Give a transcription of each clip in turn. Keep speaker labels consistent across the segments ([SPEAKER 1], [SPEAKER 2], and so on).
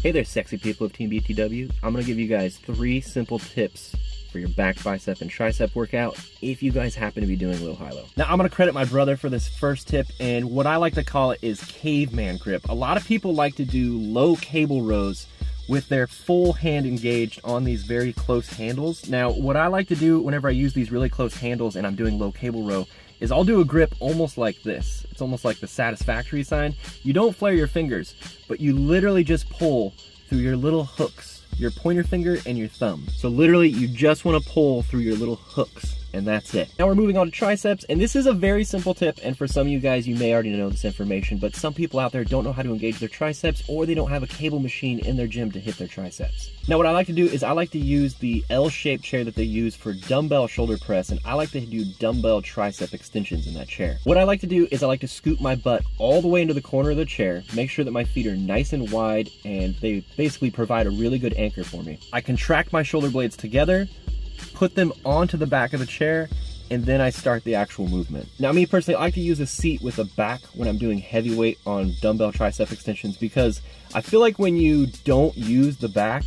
[SPEAKER 1] Hey there, sexy people of Team BTW. I'm gonna give you guys 3 simple tips for your back, bicep, and tricep workout if you guys happen to be doing low high-low. Now, I'm gonna credit my brother for this first tip, and what I like to call it is caveman grip. A lot of people like to do low cable rows with their full hand engaged on these very close handles. Now, what I like to do whenever I use these really close handles and I'm doing low cable row is I'll do a grip almost like this. It's almost like the satisfactory sign. You don't flare your fingers, but you literally just pull through your little hooks, your pointer finger and your thumb. So literally you just want to pull through your little hooks, and that's it. Now we're moving on to triceps, and this is a very simple tip, and for some of you guys, you may already know this information, but some people out there don't know how to engage their triceps, or they don't have a cable machine in their gym to hit their triceps. Now what I like to do is I like to use the L-shaped chair that they use for dumbbell shoulder press, and I like to do dumbbell tricep extensions in that chair. What I like to do is I like to scoop my butt all the way into the corner of the chair, make sure that my feet are nice and wide, and they basically provide a really good anchor for me. I contract my shoulder blades together, put them onto the back of the chair, and then I start the actual movement. Now me personally, I like to use a seat with a back when I'm doing heavy weight on dumbbell tricep extensions, because I feel like when you don't use the back,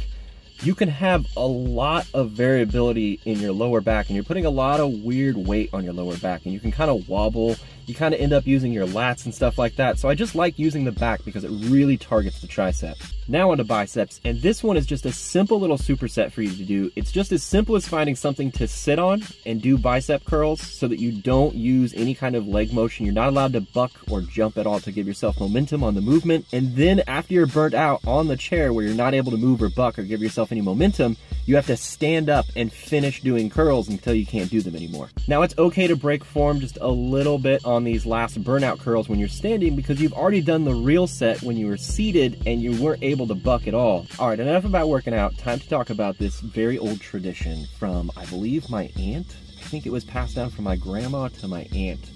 [SPEAKER 1] you can have a lot of variability in your lower back, and you're putting a lot of weird weight on your lower back, and you can kind of wobble, you kind of end up using your lats and stuff like that. So I just like using the back because it really targets the tricep. Now onto biceps, and this one is just a simple little superset for you to do. It's just as simple as finding something to sit on and do bicep curls so that you don't use any kind of leg motion. You're not allowed to buck or jump at all to give yourself momentum on the movement. And then after you're burnt out on the chair where you're not able to move or buck or give yourself any momentum, you have to stand up and finish doing curls until you can't do them anymore. Now it's okay to break form just a little bit on these last burnout curls when you're standing, because you've already done the real set when you were seated and you weren't able to buck at all. All right, enough about working out. Time to talk about this very old tradition from, I believe, my aunt. I think it was passed down from my grandma to my aunt.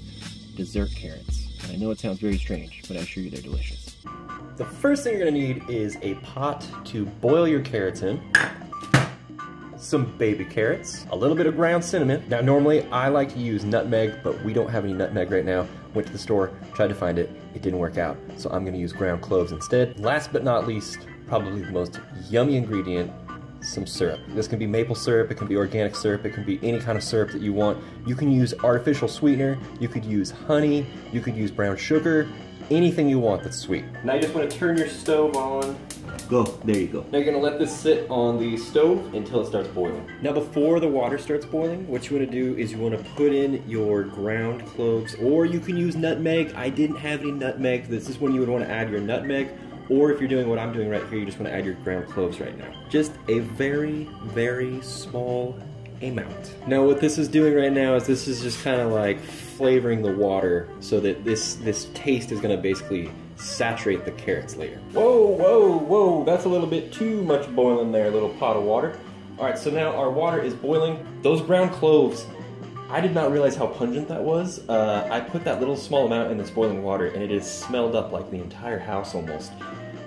[SPEAKER 1] Dessert carrots. And I know it sounds very strange, but I assure you they're delicious. The first thing you're gonna need is a pot to boil your carrots in, some baby carrots, a little bit of ground cinnamon. Now normally I like to use nutmeg, but we don't have any nutmeg right now. Went to the store, tried to find it, it didn't work out. So I'm gonna use ground cloves instead. Last but not least, probably the most yummy ingredient, some syrup. This can be maple syrup, it can be organic syrup, it can be any kind of syrup that you want. You can use artificial sweetener, you could use honey, you could use brown sugar, anything you want that's sweet. Now you just want to turn your stove on. Go, there you go. Now you're gonna let this sit on the stove until it starts boiling. Now before the water starts boiling, what you wanna do is you wanna put in your ground cloves, or you can use nutmeg. I didn't have any nutmeg. This is when you would wanna add your nutmeg, or if you're doing what I'm doing right here, you just wanna add your ground cloves right now. Just a very, very small amount. Now what this is doing right now is this is just kind of like flavoring the water so that this taste is gonna basically saturate the carrots later. Whoa, whoa, whoa, that's a little bit too much boiling there, a little pot of water. All right, so now our water is boiling. Those ground cloves, I did not realize how pungent that was. I put that little small amount in this boiling water and it is smelled up like the entire house almost.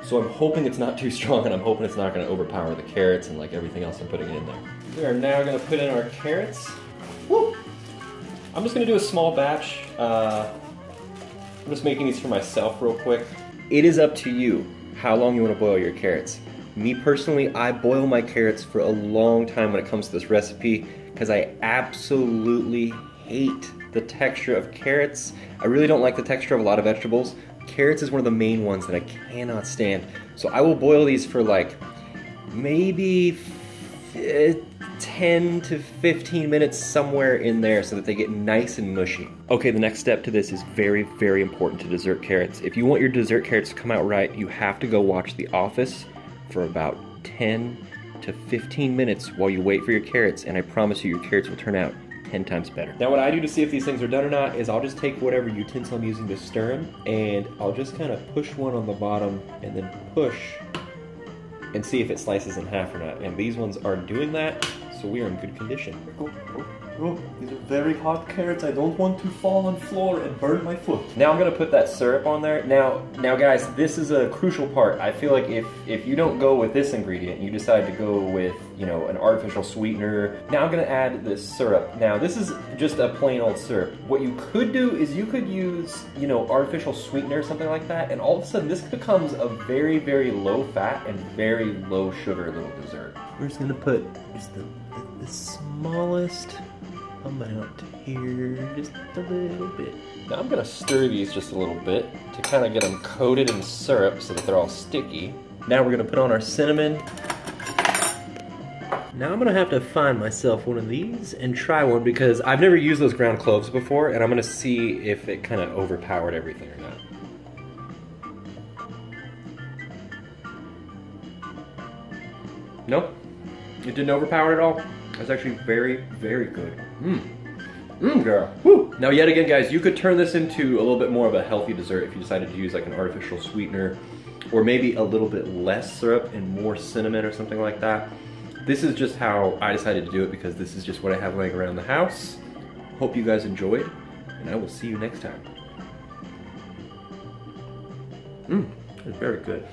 [SPEAKER 1] So I'm hoping it's not too strong, and I'm hoping it's not gonna overpower the carrots and like everything else I'm putting in there. We are now gonna put in our carrots. Woo! I'm just gonna do a small batch. I'm just making these for myself real quick. It is up to you how long you wanna boil your carrots. Me personally, I boil my carrots for a long time when it comes to this recipe because I absolutely hate the texture of carrots. I really don't like the texture of a lot of vegetables. Carrots is one of the main ones that I cannot stand. So I will boil these for like maybe 10 to 15 minutes, somewhere in there, so that they get nice and mushy. Okay, the next step to this is very, very important to dessert carrots. If you want your dessert carrots to come out right, you have to go watch The Office for about 10 to 15 minutes while you wait for your carrots, and I promise you your carrots will turn out 10 times better. Now what I do to see if these things are done or not is I'll just take whatever utensil I'm using to stir them, and I'll just kind of push one on the bottom and then push and see if it slices in half or not. And these ones are doing that, so we are in good condition. Cool. Oh, these are very hot carrots. I don't want to fall on floor and burn my foot. Now I'm gonna put that syrup on there. Now guys, this is a crucial part. I feel like if you don't go with this ingredient, you decide to go with, you know, an artificial sweetener. Now I'm gonna add this syrup. Now this is just a plain old syrup. What you could do is you could use, you know, artificial sweetener or something like that, and all of a sudden this becomes a very, very low fat and very low sugar little dessert. We're just gonna put just the smallest amount here, just a little bit. Now I'm gonna stir these just a little bit to kind of get them coated in syrup so that they're all sticky. Now we're gonna put on our cinnamon. Now I'm gonna have to find myself one of these and try one because I've never used those ground cloves before, and I'm gonna see if it kind of overpowered everything or not. Nope, it didn't overpower it at all. That's actually very, very good. Girl. Woo. Now yet again, guys, you could turn this into a little bit more of a healthy dessert if you decided to use like an artificial sweetener, or maybe a little bit less syrup and more cinnamon or something like that. This is just how I decided to do it because this is just what I have laying around the house. Hope you guys enjoyed, and I will see you next time. It's very good.